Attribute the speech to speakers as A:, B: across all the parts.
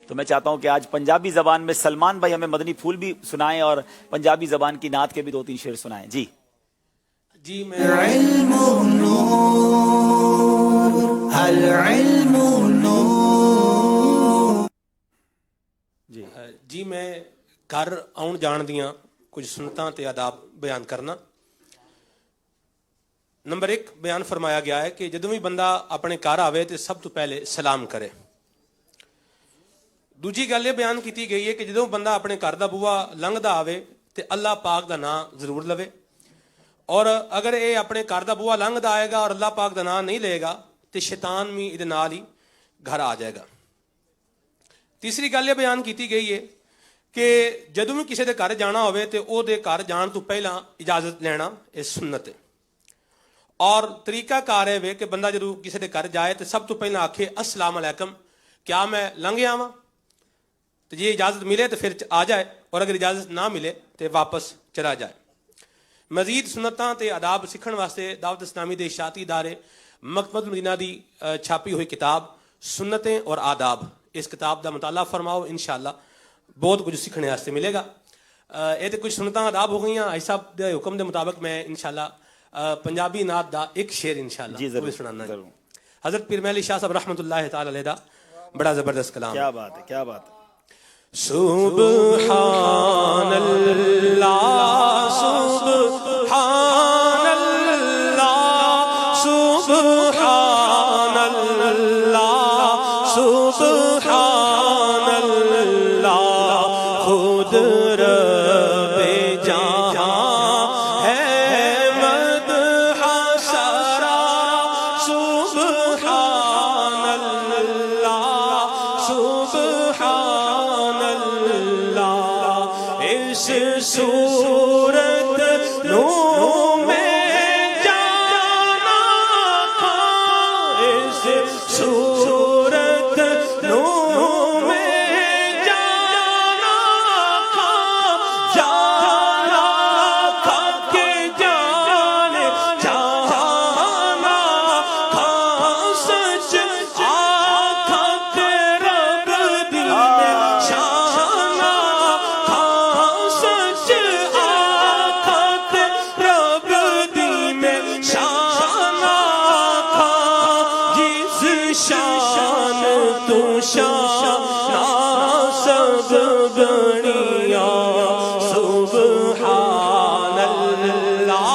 A: تو میں چاہتا ہوں کہ آج پنجابی زبان میں سلمان بھائی ہمیں مدنی پھول بھی سنائیں اور پنجابی زبان کی نعت کے بھی 2-3 شعر سنائیں.
B: جی میں العلم نور العلم نور جی میں گھر آن جان دیاں کچھ سنتاں تے آداب بیان کرنا. نمبر 1 بیان فرمایا گیا ہے کہ جدوں بھی بندہ اپنے گھر آوے تے سب تو پہلے سلام کرے. دوجی گل یہ بیان کی گئی ہے کہ جدوں بندہ اپنے گھر دا بوہا لنگدا آوے تے اللہ پاک دا نام ضرور لوے, اور اگر یہ اپنے گھر دا بوہا لنگدا آئے گا اور اللہ پاک دا نام نہیں لے گا تے شیطان بھی یہ نال ہی گھر آ جائے گا. تیسری گل یہ بیان کی گئی ہے کہ جدوں بھی کسی دے گھر جانا ہوئے تے او دے گھر جان تو پہلا اجازت لینا یہ سنت ہے. اور طریقہ کار ہے کہ بندہ جدوں کسی دے گھر جائے تو سب تو پہلا آکھے السلام علیکم, کیا میں لنگیا ہاں, تو یہ اجازت ملے تو پھر آ جائے, اور اگر اجازت نہ ملے تو واپس چلا جائے. مزید سنتاں تے آداب سکھن واسطے دعوت اسلامی دے اشاعتی ادارے مکتبۃ المدینہ دی چھاپی ہوئی کتاب سنتیں اور آداب, اس کتاب دا مطالعہ فرماؤ, انشاءاللہ بہت کچھ سیکھنے واسطے ملے گا. یہ تو کچھ سنتاں آداب ہو گئیاں. حاج صاحب دے حکم دے مطابق میں انشاءاللہ پنجابی نعت دا ایک شعر انشاءاللہ ضرور سنانا ہے. حضرت پیر محل شاہ صاحب رحمۃ اللہ تعالی علیہ دا بڑا زبردست کلام.
A: کیا بات ہے, کیا بات ہے.
B: سبحان اللہ سبحان اللہ سبحان اللہ سبحان اللہ خود رب جہاں ہے مدح سرا سبحان اللہ سبحان اس صورت نو میں جانا تھا, اس صورت نو میں جانا تھا, جانا تھا کہ جانے جانا تھا سچ آتھا تیرا بدی میں شانا تھا, سچ آتھا تیرا بدی میں شانا تھا, جس شان تو شانا سب بنیا سبحان اللہ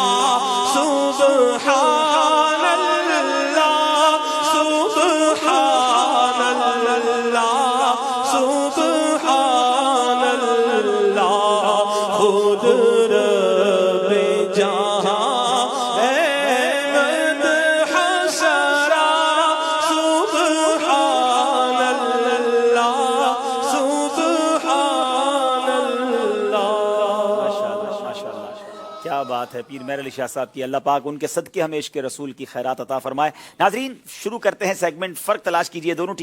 B: سبحان اللہ سبحان اللہ سبحان اللہ خود رب جہاں ہے مدح سرا سبحان اللہ سبحان اللہ.
A: کیا بات ہے پیر محر علی شاہ صاحب کی, اللہ پاک ان کے صدقے ہمیں عشق رسول کی خیرات عطا فرمائے. ناظرین شروع کرتے ہیں سیگمنٹ فرق تلاش کیجئے. دونوں ٹیم